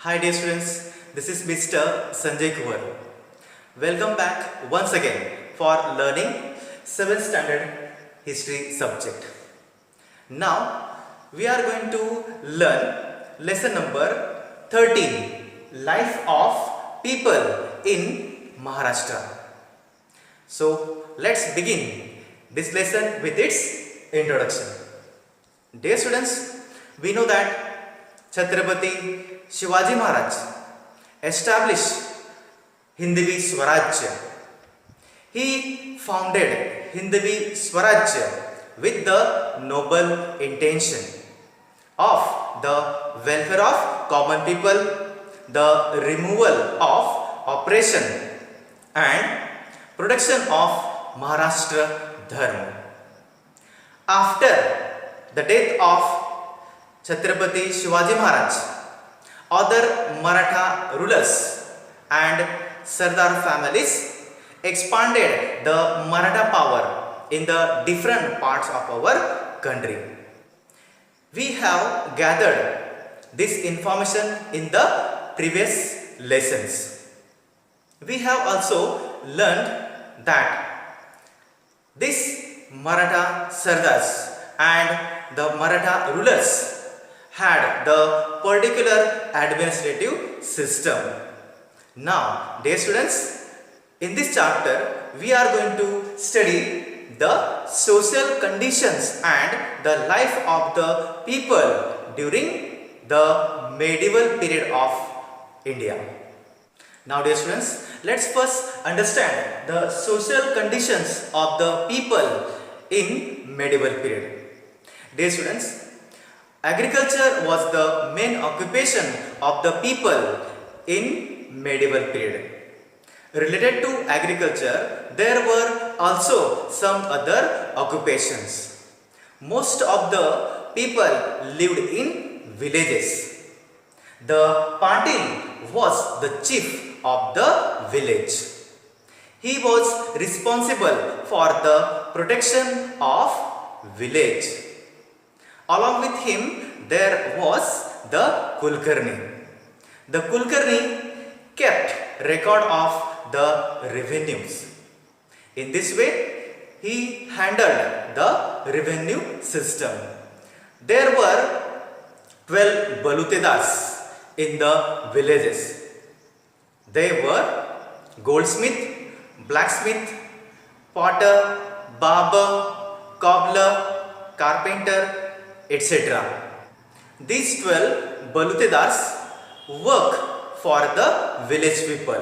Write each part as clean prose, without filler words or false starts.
Hi dear students, this is Mr. Sanjay Kumar. Welcome back once again for learning 7th standard history subject. Now we are going to learn lesson number 13, Life of People in Maharashtra. So let's begin this lesson with its introduction. Dear students, we know that Chhatrapati Shivaji Maharaj established Hindvi Swarajya. He founded Hindvi Swarajya with the noble intention of the welfare of common people, the removal of oppression and protection of Maharashtra Dharma. After the death of Chhatrapati Shivaji Maharaj, other Maratha rulers and Sardar families expanded the Maratha power in the different parts of our country. We have gathered this information in the previous lessons. We have also learned that this Maratha Sardars and the Maratha rulers had the particular administrative system. Now, dear students, in this chapter we are going to study the social conditions and the life of the people during the medieval period of India. Now, dear students, let's first understand the social conditions of the people in medieval period. Dear students, agriculture was the main occupation of the people in medieval period. Related to agriculture, there were also some other occupations. Most of the people lived in villages. The Patil was the chief of the village. He was responsible for the protection of village. Along with him, there was the Kulkarni. The Kulkarni kept record of the revenues. In this way, he handled the revenue system. There were 12 Balutedas in the villages. They were goldsmith, blacksmith, potter, barber, cobbler, carpenter, etc. These 12 Balutedars work for the village people.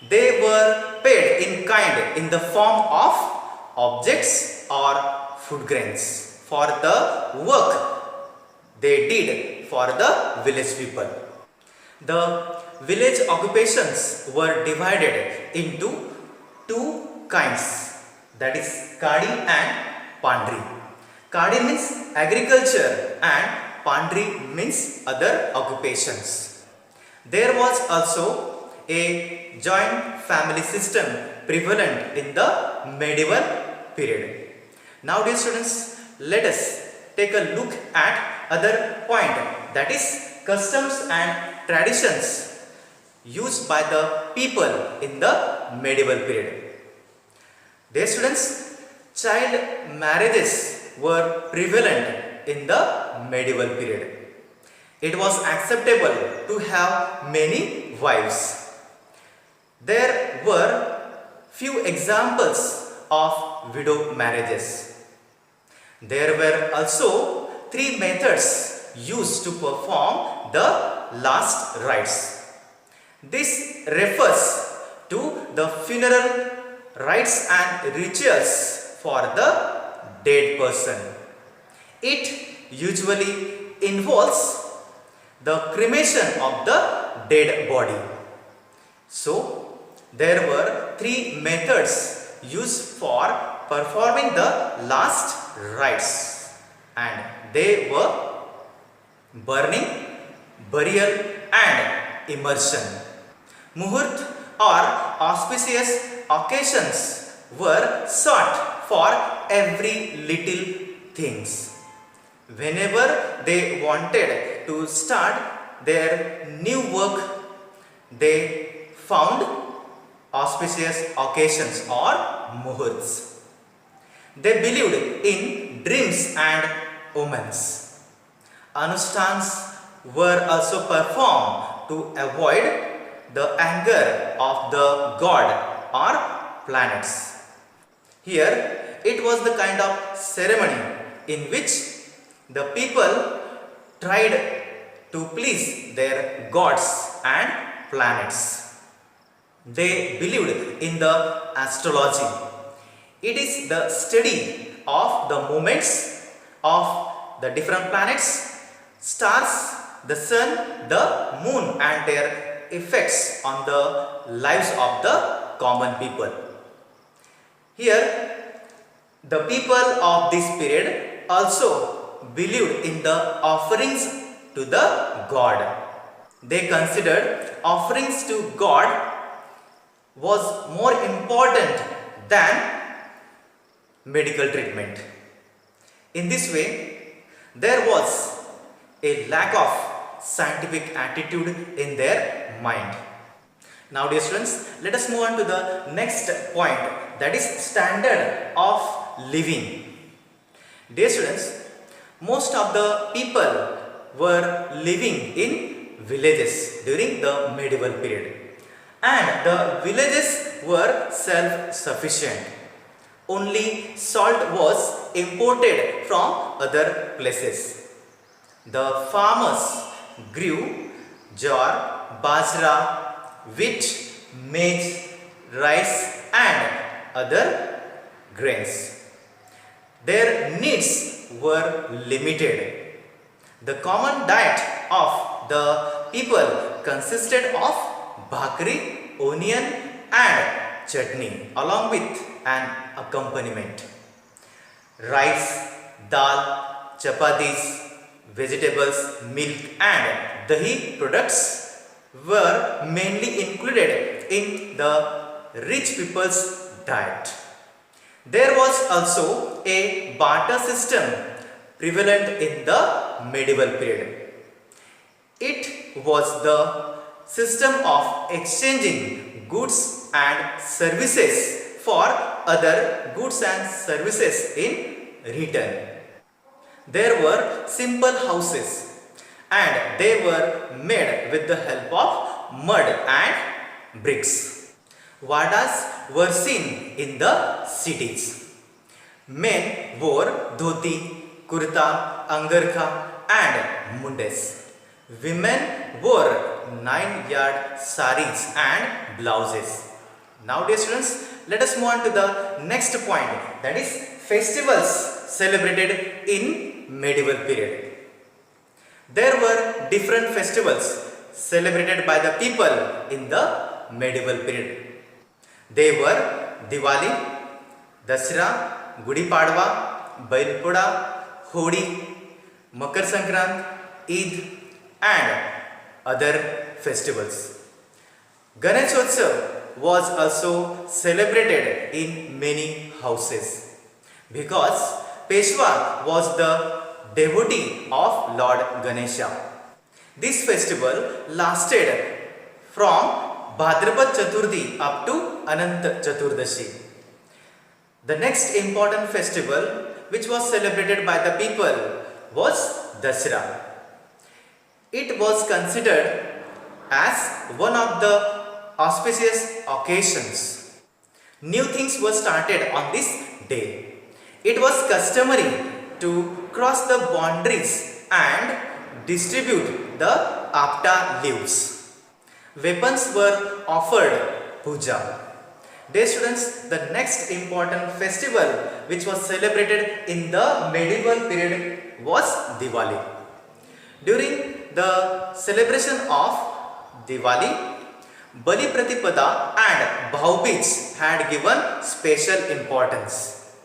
They were paid in kind in the form of objects or food grains for the work they did for the village people. The village occupations were divided into two kinds, that is Kadi and Pandri. Kadi means agriculture and Pandri means other occupations. There was also a joint family system prevalent in the medieval period. Now, dear students, let us take a look at other point, that is customs and traditions used by the people in the medieval period. Dear students, child marriages were prevalent in the medieval period. It was acceptable to have many wives. There were few examples of widow marriages. There were also 3 methods used to perform the last rites. This refers to the funeral rites and rituals for the dead person. It usually involves the cremation of the dead body. So, there were 3 methods used for performing the last rites, and they were burning, burial and immersion. Muhurt or auspicious occasions were sought for every little things. Whenever they wanted to start their new work, they found auspicious occasions or muhurts. They believed in dreams and omens. Anushtans were also performed to avoid the anger of the god or planets. Here, it was the kind of ceremony in which the people tried to please their gods and planets. They believed in the astrology. It is the study of the movements of the different planets, stars, the sun, the moon, and their effects on the lives of the common people. Here, the people of this period also believed in the offerings to the god. They considered offerings to god was more important than medical treatment. In this way, there was a lack of scientific attitude in their mind. Now dear students, let us move on to the next point, that is standard of living. Dear students, most of the people were living in villages during the medieval period, and the villages were self-sufficient. Only salt was imported from other places. The farmers grew jowar, bajra, wheat, maize, rice and other grains. Their needs were limited. The common diet of the people consisted of bhakri, onion and chutney along with an accompaniment. Rice, dal, chapatis, vegetables, milk and dahi products were mainly included in the rich people's diet. There was also a barter system prevalent in the medieval period. It was the system of exchanging goods and services for other goods and services in return. There were simple houses and they were made with the help of mud and bricks. Vadas were seen in the cities. Men wore dhoti, kurta, angarkha and mundes. Women wore 9-yard saris and blouses. Now dear students, let us move on to the next point, that is festivals celebrated in medieval period. There were different festivals celebrated by the people in the medieval period. They were Diwali, Dasra, Gudi Padwa, Bailpoda, Hodi, Makar Sankrant, Eid and other festivals. Ganeshotsav was also celebrated in many houses because Peshwa was the devotee of Lord Ganesha. This festival lasted from Bhadrapad Chaturthi up to Anant Chaturdashi. The next important festival which was celebrated by the people was Dasra. It was considered as one of the auspicious occasions. New things were started on this day. It was customary to cross the boundaries and distribute the apta leaves. Weapons were offered puja. Dear students, the next important festival which was celebrated in the medieval period was Diwali. During the celebration of Diwali, Bali Pratipada and Bhaubij had given special importance.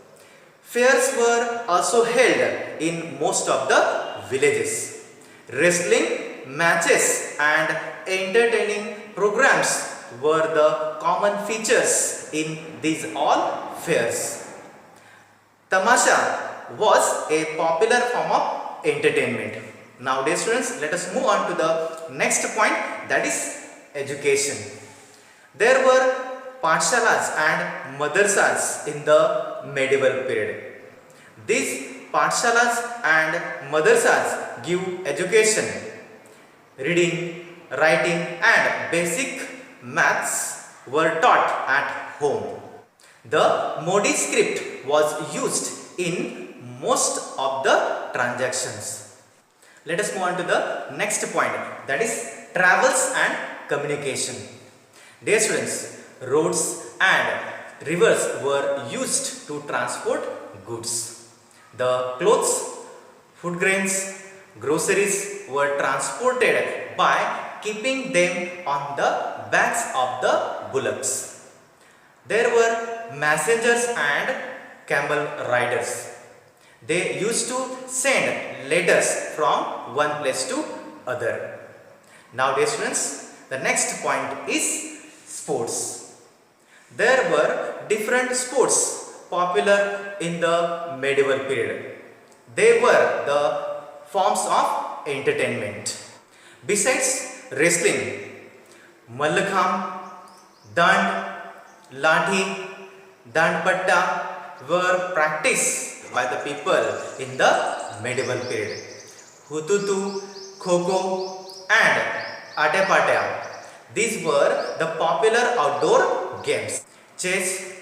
Fairs were also held in most of the villages. Wrestling matches and entertaining programs were the common features in these all fairs. Tamasha was a popular form of entertainment. Now dear students, let us move on to the next point, that is education. There were pathshalas and madrasas in the medieval period. These pathshalas and madrasas give education, reading, writing and basic maths were taught at home. The Modi script was used in most of the transactions. Let us move on to the next point, that is travels and communication. Dear students, roads and rivers were used to transport goods. The clothes, food grains, groceries were transported by keeping them on the backs of the bullocks. There were messengers and camel riders. They used to send letters from one place to other. Now dear students, the next point is sports. There were different sports popular in the medieval period. They were the forms of entertainment. Besides wrestling, mallakham, dand, lathi, dandpatta were practiced by the people in the medieval period. Hututu, kho-kho and atepatya. These were the popular outdoor games. Chess,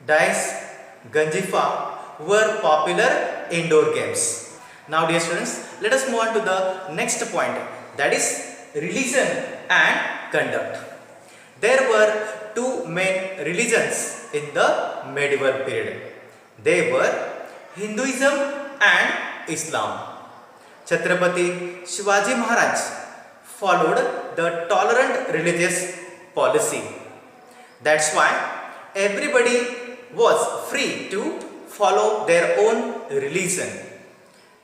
dice, ganjifa were popular indoor games. Now dear students, let us move on to the next point, that is religion and conduct. There were two main religions in the medieval period. They were Hinduism and Islam. Chhatrapati Shivaji Maharaj followed the tolerant religious policy. That's why everybody was free to follow their own religion.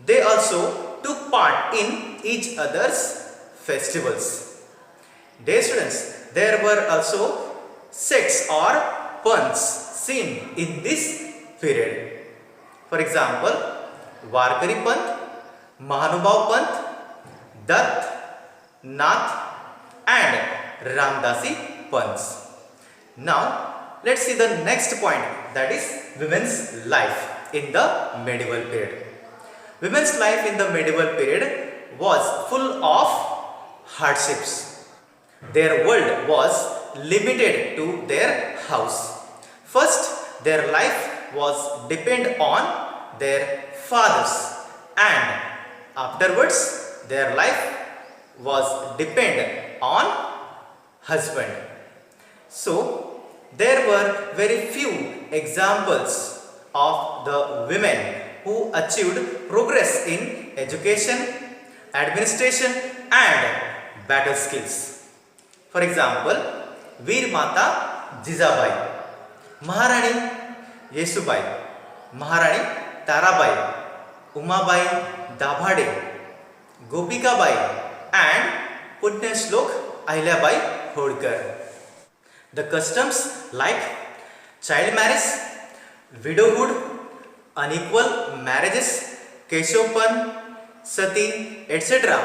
They also took part in each other's festivals. Dear students, there were also sects or panths seen in this period. For example, Warkari Panth, Mahanubhav Panth, Dutt, Nath and Ramdasi Panths. Now, let's see the next point, that is women's life in the medieval period. Women's life in the medieval period was full of hardships. Their world was limited to their house. First, their life was dependent on their fathers, and afterwards their life was dependent on husband. So there were very few examples of the women who achieved progress in education, administration and battle skills. For example, Veer Mata Jijabai, Maharani Yesubai, Maharani Tarabai, Umabai Dabhade, Gopikabai and Punyashlok Ahilyabai Hodkar. The customs like child marriage, widowhood, unequal marriages, Keshopan, Sati, etc.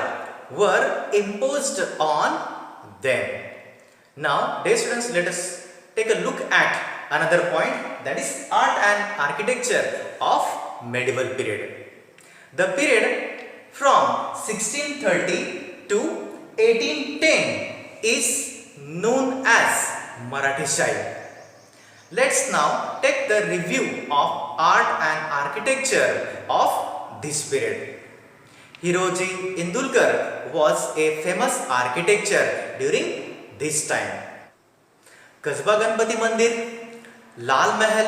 were imposed on them. Now, dear students, let us take a look at another point, that is art and architecture of medieval period. The period from 1630 to 1810 is known as Marathi. Let's now take the review of art and architecture of this period. Hiroji Indulkar was a famous architecture during this time. Kasba Ganpati Mandir, Lal Mahal,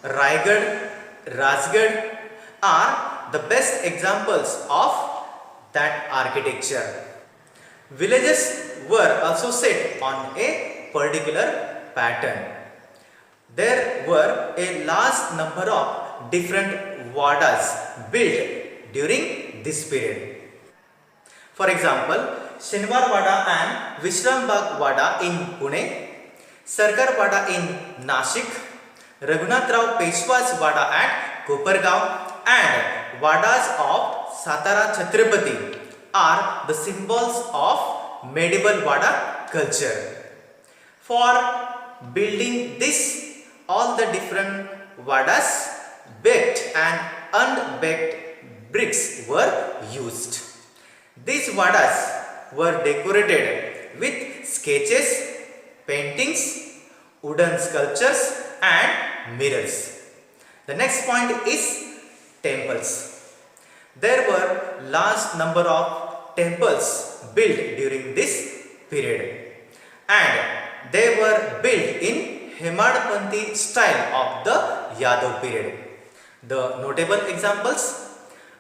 Raigad, Rajgarh are the best examples of that architecture. Villages were also set on a particular pattern. There were a large number of different vadas built during this period. For example, Shinwar Vada and Vishrambagh Vada in Pune, Sarkar Vada in Nashik, Raghunath Rao Peshwa's Vada at Kopargaon and Vadas of Satara Chhatrapati are the symbols of medieval Vada culture. For building this, all the different Vadas, baked and unbaked bricks were used. These Vadas were decorated with sketches, paintings, wooden sculptures and mirrors. The next point is temples. There were large number of temples built during this period, and they were built in Hemadpanthi style of the Yadav period. The notable examples: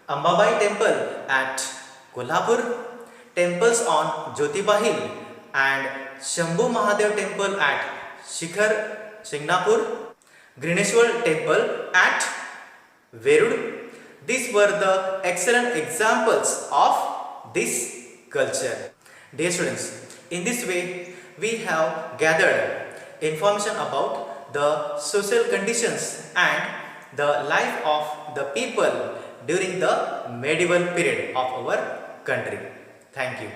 Ambabai temple at Kolhapur, temples on Jyotiba Hill, and Shambhu Mahadev temple at Shingnapur, Grineshwar temple at Verud. These were the excellent examples of this culture. Dear students, in this way we have gathered information about the social conditions and the life of the people during the medieval period of our country. Thank you.